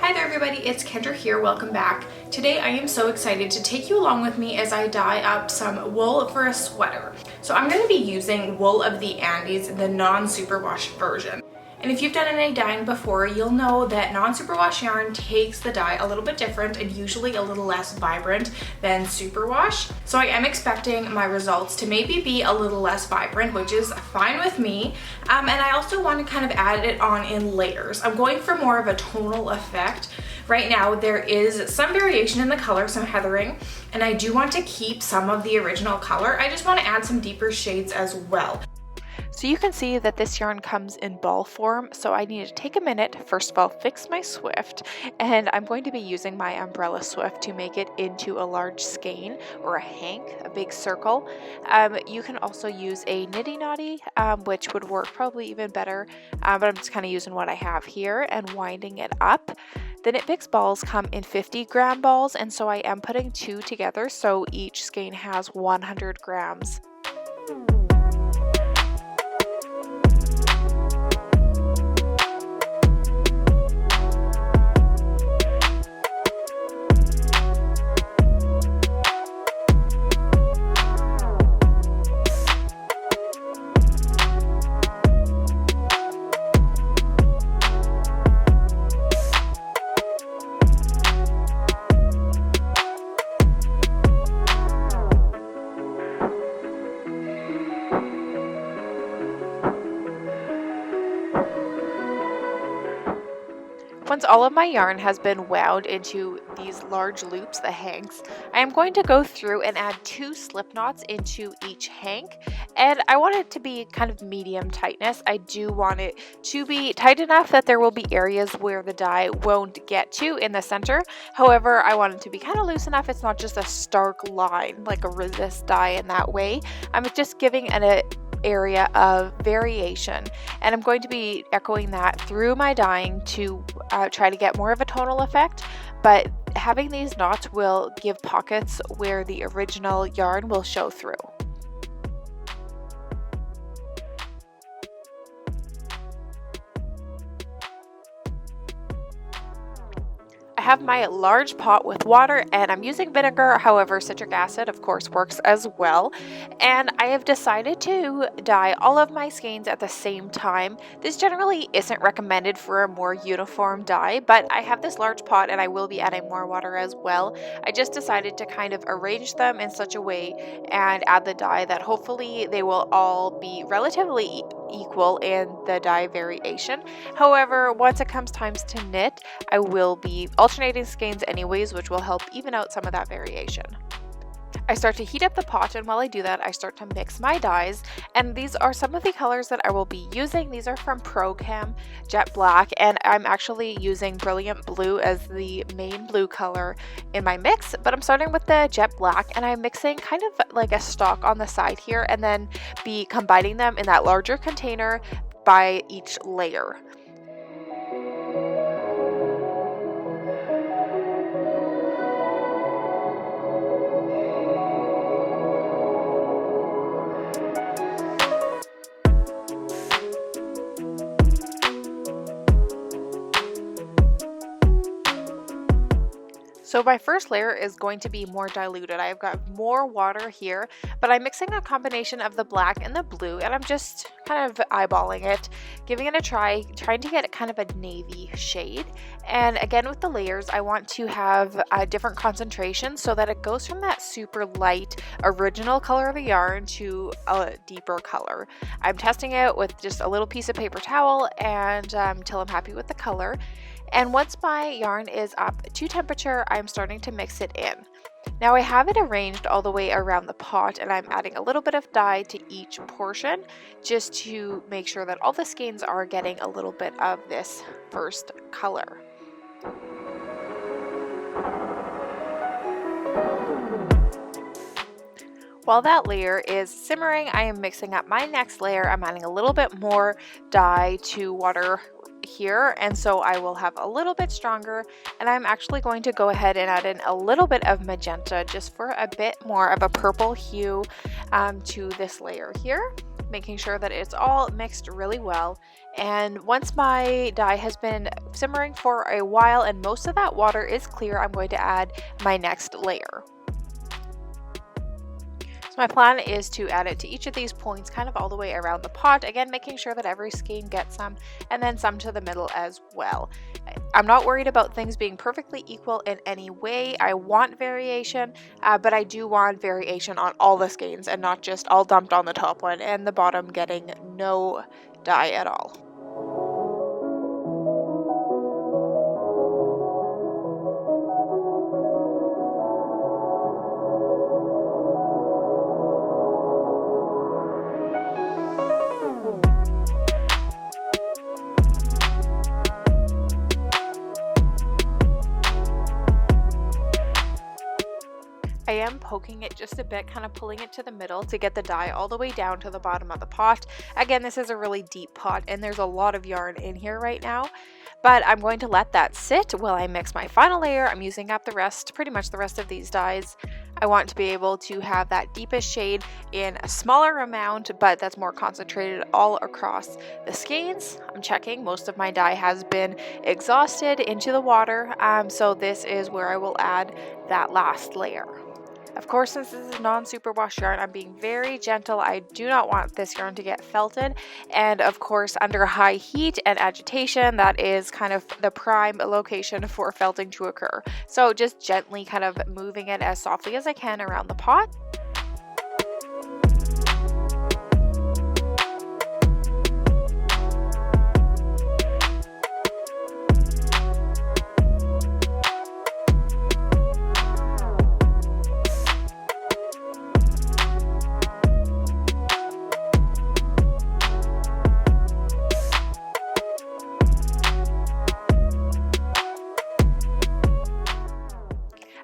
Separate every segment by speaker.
Speaker 1: Hi there everybody, it's Kendra here, welcome back. Today I am so excited to take you along with me as I dye up some wool for a sweater. So I'm going to be using wool of the Andes, the non-superwash version. And if you've done any dyeing before, you'll know that non-superwash yarn takes the dye a little bit different and usually a little less vibrant than superwash. So I am expecting my results to maybe be a little less vibrant, which is fine with me. And I also want to kind of add it on in layers. I'm going for more of a tonal effect. Right now there is some variation in the color, some heathering, and I do want to keep some of the original color. I just want to add some deeper shades as well.
Speaker 2: So you can see that this yarn comes in ball form, so I need to take a minute, first of all, fix my Swift, and I'm going to be using my umbrella Swift to make it into a large skein or a hank, a big circle. You can also use a niddy noddy, which would work probably even better, but I'm just kind of using what I have here and winding it up. The Knit Picks balls come in 50-gram balls, and so I am putting two together, so each skein has 100 grams. Once all of my yarn has been wound into these large loops, the hanks, I am going to go through and add 2 slip knots into each hank, and I want it to be kind of medium tightness. I do want it to be tight enough that there will be areas where the dye won't get to in the center. However, I want it to be kind of loose enough it's not just a stark line like a resist dye in that way. I'm just giving an area of variation, and I'm going to be echoing that through my dyeing to try to get more of a tonal effect, but having these knots will give pockets where the original yarn will show through. I have my large pot with water and I'm using vinegar, however citric acid of course works as well, and I have decided to dye all of my skeins at the same time. This generally isn't recommended for a more uniform dye, but I have this large pot and I will be adding more water as well. I just decided to kind of arrange them in such a way and add the dye that hopefully they will all be relatively equal in the dye variation. However, once it comes time to knit, I will be alternating skeins anyways, which will help even out some of that variation. I start to heat up the pot, and while I do that, I start to mix my dyes, and these are some of the colors that I will be using. These are from Pro Chem, Jet Black, and I'm actually using Brilliant Blue as the main blue color in my mix, but I'm starting with the Jet Black, and I'm mixing kind of like a stock on the side here, and then be combining them in that larger container by each layer. So my first layer is going to be more diluted. I've got more water here, but I'm mixing a combination of the black and the blue, and I'm just kind of eyeballing it, giving it a try, trying to get it kind of a navy shade. And again, with the layers, I want to have a different concentration so that it goes from that super light original color of the yarn to a deeper color. I'm testing it with just a little piece of paper towel and until I'm happy with the color. And once my yarn is up to temperature, I'm starting to mix it in. Now I have it arranged all the way around the pot, and I'm adding a little bit of dye to each portion just to make sure that all the skeins are getting a little bit of this first color. While that layer is simmering, I am mixing up my next layer. I'm adding a little bit more dye to water here, and so I will have a little bit stronger, and I'm actually going to go ahead and add in a little bit of magenta just for a bit more of a purple hue to this layer here. making sure that it's all mixed really well. And once my dye has been simmering for a while and most of that water is clear, I'm going to add my next layer. My plan is to add it to each of these points kind of all the way around the pot, again making sure that every skein gets some, and then some to the middle as well. I'm not worried about things being perfectly equal in any way. I want variation, but I do want variation on all the skeins and not just all dumped on the top one and the bottom getting no dye at all. I am poking it just a bit, kind of pulling it to the middle to get the dye all the way down to the bottom of the pot. Again, this is a really deep pot and there's a lot of yarn in here right now, but I'm going to let that sit while I mix my final layer. I'm using up pretty much the rest of these dyes. I want to be able to have that deepest shade in a smaller amount, but that's more concentrated all across the skeins. I'm checking most of my dye has been exhausted into the water, so this is where I will add that last layer. Of course, since this is non-superwash yarn, I'm being very gentle. I do not want this yarn to get felted. And of course, under high heat and agitation, that is kind of the prime location for felting to occur. So just gently kind of moving it as softly as I can around the pot.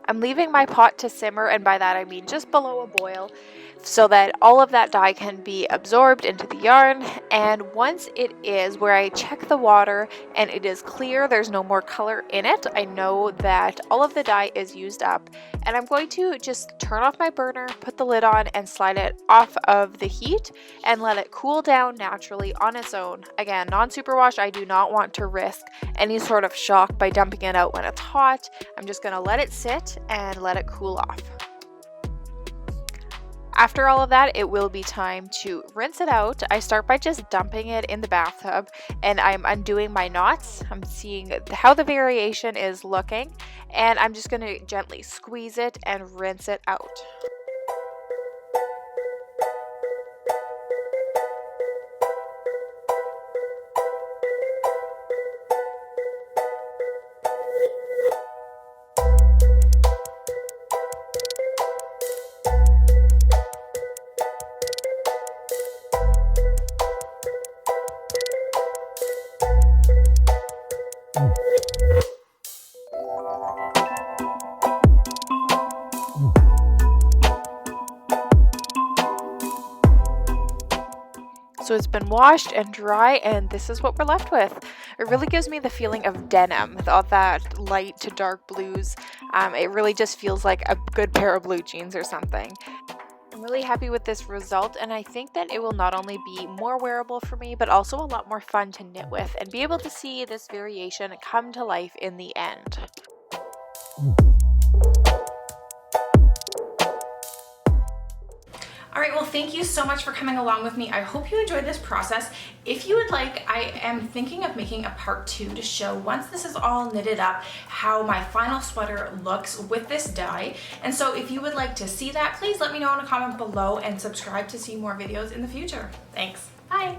Speaker 2: I'm leaving my pot to simmer, and by that I mean just below a boil, so that all of that dye can be absorbed into the yarn. And once it is, where I check the water and it is clear, there's no more color in it, I know that all of the dye is used up, and I'm going to just turn off my burner, put the lid on, and slide it off of the heat and let it cool down naturally on its own. Again, non-superwash, I do not want to risk any sort of shock by dumping it out when it's hot. I'm just going to let it sit and let it cool off. After all of that, it will be time to rinse it out. I start by just dumping it in the bathtub, and I'm undoing my knots. I'm seeing how the variation is looking, and I'm just going to gently squeeze it and rinse it out. So it's been washed and dry, and this is what we're left with. It really gives me the feeling of denim with all that light to dark blues. It really just feels like a good pair of blue jeans or something. I'm really happy with this result, and I think that it will not only be more wearable for me, but also a lot more fun to knit with and be able to see this variation come to life in the end.
Speaker 1: Alright, well thank you so much for coming along with me. I hope you enjoyed this process. If you would like, I am thinking of making a part 2 to show, once this is all knitted up, how my final sweater looks with this dye. And so if you would like to see that, please let me know in a comment below and subscribe to see more videos in the future. Thanks. Bye!